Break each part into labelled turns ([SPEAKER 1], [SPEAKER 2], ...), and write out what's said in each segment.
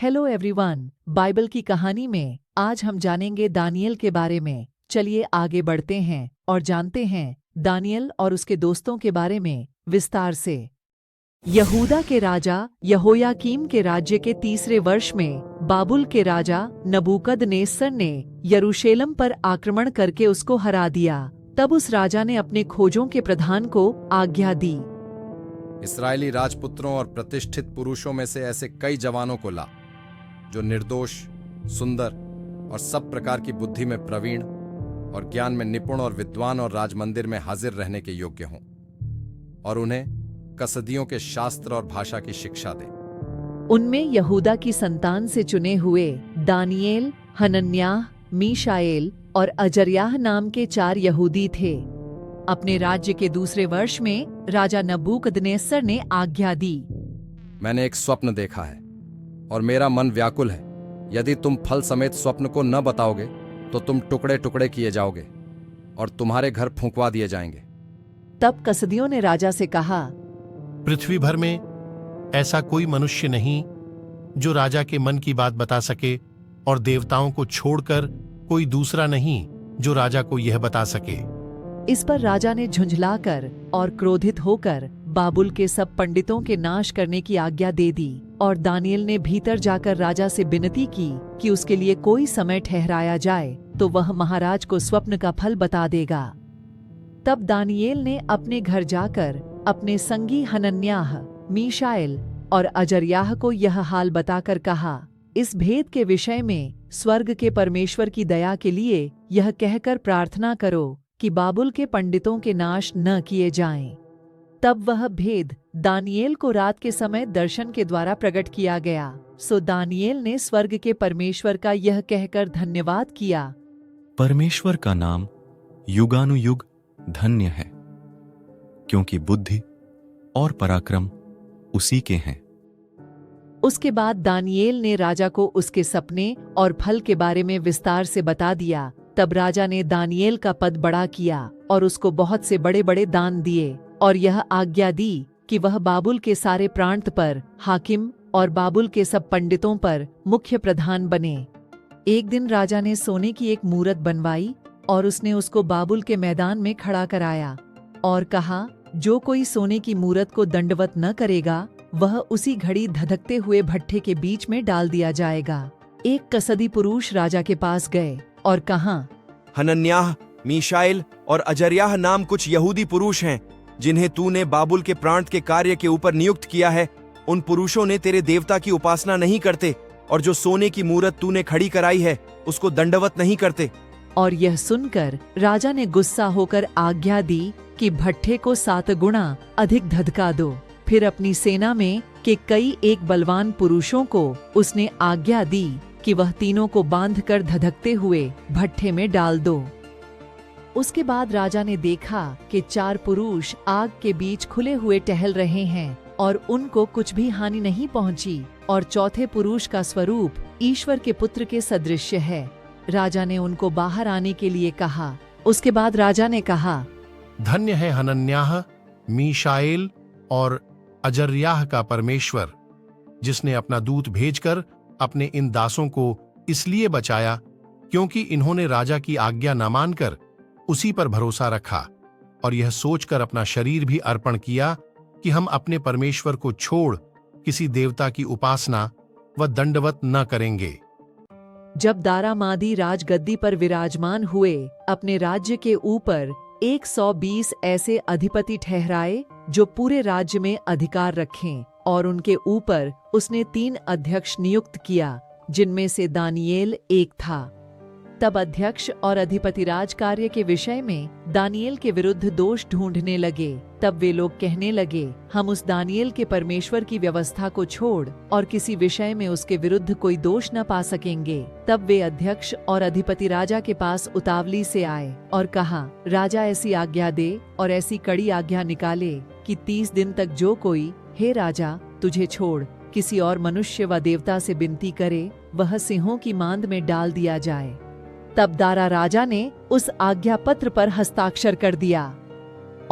[SPEAKER 1] Hello everyone, Bible की कहानी में आज हम जानेंगे दानियल के बारे में। चलिए आगे बढ़ते हैं और जानते हैं दानियल और उसके दोस्तों के बारे में विस्तार से। यहूदा के राजा यहोयाकीम के राज्य के तीसरे वर्ष में बाबुल के राजा नबूकदनेस्सर ने यरूशलेम पर आक्रमण करके उसको हरा दिया। तब उस राजा ने अपने खोजों के प्रधान को आज्ञा दी,
[SPEAKER 2] इस्राएली राजपुत्रों और प्रतिष्ठित पुरुषों में से ऐसे कई जवानों को ला जो निर्दोष, सुंदर और सब प्रकार की बुद्धि में प्रवीण और ज्ञान में निपुण और विद्वान और राजमंदिर में हाजिर रहने के योग्य हों, और उन्हें कसदियों के शास्त्र और भाषा की शिक्षा दे।
[SPEAKER 1] उनमें यहूदा की संतान से चुने हुए दानियेल, हनन्याह, मीशाएल और अजर्याह नाम के 4 यहूदी थे। अपने राज्य के दूसरे वर्ष में राजा नबूकदनेस्सर ने आज्ञा दी,
[SPEAKER 2] मैंने एक स्वप्न देखा है और मेरा मन व्याकुल है। यदि तुम फल समेत स्वप्न को न बताओगे तो तुम टुकड़े टुकड़े किए जाओगे और तुम्हारे घर फुंकवा दिए जाएंगे।
[SPEAKER 1] तब कसदियों ने राजा से कहा,
[SPEAKER 3] पृथ्वी भर में ऐसा कोई मनुष्य नहीं जो राजा के मन की बात बता सके, और देवताओं को छोड़कर कोई दूसरा नहीं जो राजा को यह बता सके।
[SPEAKER 1] इस पर राजा ने झुंझलाकर और क्रोधित होकर बाबुल के सब पंडितों के नाश करने की आज्ञा दे दी, और दानियल ने भीतर जाकर राजा से विनती की कि उसके लिए कोई समय ठहराया जाए तो वह महाराज को स्वप्न का फल बता देगा। तब दानियल ने अपने घर जाकर अपने संगी हनन्याह, मीशाएल और अजर्याह को यह हाल बताकर कहा, इस भेद के विषय में स्वर्ग के परमेश्वर की दया के लिए यह कहकर प्रार्थना करो कि बाबुल के पंडितों के नाश न किए जाएं। तब वह भेद दानियल को रात के समय दर्शन के द्वारा प्रकट किया गया। सो दानियल ने स्वर्ग के परमेश्वर का यह कहकर धन्यवाद किया,
[SPEAKER 4] परमेश्वर का नाम युगानुयुग धन्य है, क्योंकि बुद्धि और पराक्रम उसी के हैं।
[SPEAKER 1] उसके बाद दानियल ने राजा को उसके सपने और फल के बारे में विस्तार से बता दिया। तब राजा ने दानियल का पद बड़ा किया और उसको बहुत से बड़े बड़े दान दिए, और यह आज्ञा दी कि वह बाबुल के सारे प्रांत पर हाकिम और बाबुल के सब पंडितों पर मुख्य प्रधान बने। एक दिन राजा ने सोने की एक मूरत बनवाई और उसने उसको बाबुल के मैदान में खड़ा कराया और कहा, जो कोई सोने की मूरत को दंडवत न करेगा वह उसी घड़ी धधकते हुए भट्ठे के बीच में डाल दिया जाएगा। एक कसदी पुरुष राजा के पास गए और कहा,
[SPEAKER 5] हनन्याह, मीशाएल और अजर्याह नाम कुछ यहूदी पुरुष हैं जिन्हें तूने बाबुल के प्रांत के कार्य के ऊपर नियुक्त किया है। उन पुरुषों ने तेरे देवता की उपासना नहीं करते, और जो सोने की मूरत तूने खड़ी कराई है उसको दंडवत नहीं करते।
[SPEAKER 1] और यह सुनकर राजा ने गुस्सा होकर आज्ञा दी कि भट्ठे को 7 गुना अधिक धधका दो। फिर अपनी सेना में के कई एक बलवान पुरुषों को उसने आज्ञा दी कि वह तीनों को बांधकर धधकते हुए भट्ठे में डाल दो। उसके बाद राजा ने देखा कि 4 पुरुष आग के बीच खुले हुए टहल रहे हैं और उनको कुछ भी हानि नहीं पहुंची, और चौथे पुरुष का स्वरूप ईश्वर के पुत्र के सदृश्य है। राजा ने उनको बाहर आने के लिए कहा। उसके बाद राजा ने कहा,
[SPEAKER 3] धन्य है हनन्याह, मीशाएल और अजर्याह का परमेश्वर, जिसने अपना दूत भेजकर अपने इन दासों को इसलिए बचाया क्योंकि इन्होंने राजा की आज्ञा न मानकर उसी पर भरोसा रखा, और यह सोचकर अपना शरीर भी अर्पण किया कि हम अपने परमेश्वर को छोड़ किसी देवता की उपासना व दंडवत न करेंगे।
[SPEAKER 1] जब दारामादी राजगद्दी पर विराजमान हुए, अपने राज्य के ऊपर 120 ऐसे अधिपति ठहराए जो पूरे राज्य में अधिकार रखें, और उनके ऊपर उसने 3 अध्यक्ष नियुक्त किया, जिनमें से दानियल एक था। तब अध्यक्ष और अधिपति राज कार्य के विषय में दानियल के विरुद्ध दोष ढूंढने लगे। तब वे लोग कहने लगे, हम उस दानियल के परमेश्वर की व्यवस्था को छोड़ और किसी विषय में उसके विरुद्ध कोई दोष न पा सकेंगे। तब वे अध्यक्ष और अधिपति राजा के पास उतावली से आए और कहा, राजा ऐसी आज्ञा दे और ऐसी कड़ी आज्ञा निकाले कि 30 दिन तक जो कोई, हे राजा, तुझे छोड़ किसी और मनुष्य व देवता से विनती करे, वह सिंहों की मांद में डाल दिया जाए। तब दारा राजा ने उस आज्ञा पत्र पर हस्ताक्षर कर दिया,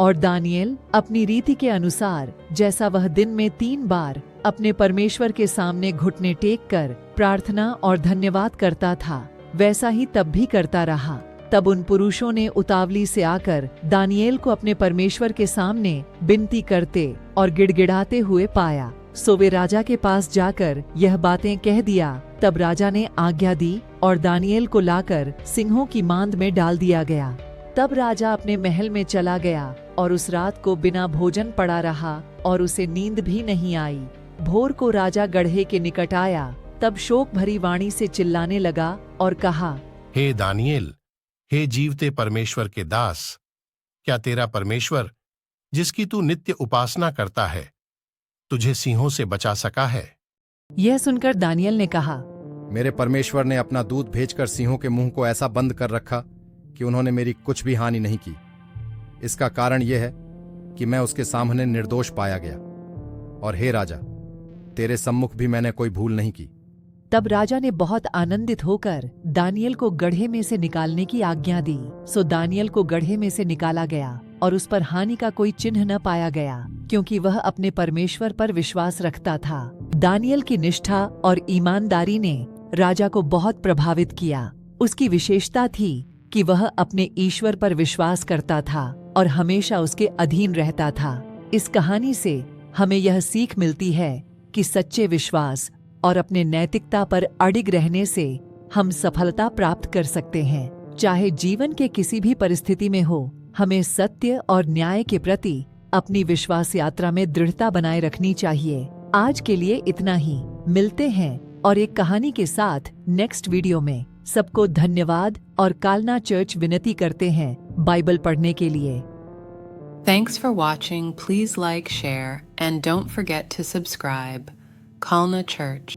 [SPEAKER 1] और दानियल अपनी रीति के अनुसार, जैसा वह दिन में 3 बार अपने परमेश्वर के सामने घुटने टेक कर प्रार्थना और धन्यवाद करता था, वैसा ही तब भी करता रहा। तब उन पुरुषों ने उतावली से आकर दानियेल को अपने परमेश्वर के सामने विनती करते और गिड़गिड़ाते हुए पाया। सो वे राजा के पास जाकर यह बातें कह दिया। तब राजा ने आज्ञा दी और दानियेल को लाकर सिंहों की मांद में डाल दिया गया। तब राजा अपने महल में चला गया और उस रात को बिना भोजन पड़ा रहा और उसे नींद भी नहीं आई। भोर को राजा गड्ढे के निकट आया, तब शोक भरी वाणी से चिल्लाने लगा और कहा,
[SPEAKER 3] हे दानियेल, हे जीवते परमेश्वर के दास, क्या तेरा परमेश्वर जिसकी तू नित्य उपासना करता है तुझे सिंहों से बचा सका है?
[SPEAKER 1] यह सुनकर दानियेल ने कहा,
[SPEAKER 2] मेरे परमेश्वर ने अपना दूत भेजकर सिंहों के मुंह को ऐसा बंद कर रखा कि उन्होंने मेरी कुछ भी हानि नहीं की। इसका कारण यह है कि मैं उसके सामने निर्दोष पाया गया, और हे राजा, तेरे सम्मुख भी मैंने कोई भूल नहीं की।
[SPEAKER 1] तब राजा ने बहुत आनंदित होकर दानियेल को गड्ढे में से निकालने की आज्ञा दी। सो दानियेल को गड्ढे में से निकाला गया और उस पर हानि का कोई चिन्ह न पाया गया, क्योंकि वह अपने परमेश्वर पर विश्वास रखता था। दानियेल की निष्ठा और ईमानदारी ने राजा को बहुत प्रभावित किया। उसकी विशेषता थी कि वह अपने ईश्वर पर विश्वास करता था और हमेशा उसके अधीन रहता था। इस कहानी से हमें यह सीख मिलती है कि सच्चे विश्वास और अपने नैतिकता पर अडिग रहने से हम सफलता प्राप्त कर सकते हैं। चाहे जीवन के किसी भी परिस्थिति में हो, हमें सत्य और न्याय के प्रति अपनी विश्वास यात्रा में दृढ़ता बनाए रखनी चाहिए। आज के लिए इतना ही। मिलते हैं और एक कहानी के साथ नेक्स्ट वीडियो में। सबको धन्यवाद और कालना चर्च विनती करते हैं बाइबल पढ़ने के लिए।
[SPEAKER 6] Thanks for watching. Please like, share, and don't forget to subscribe. Kalna Church.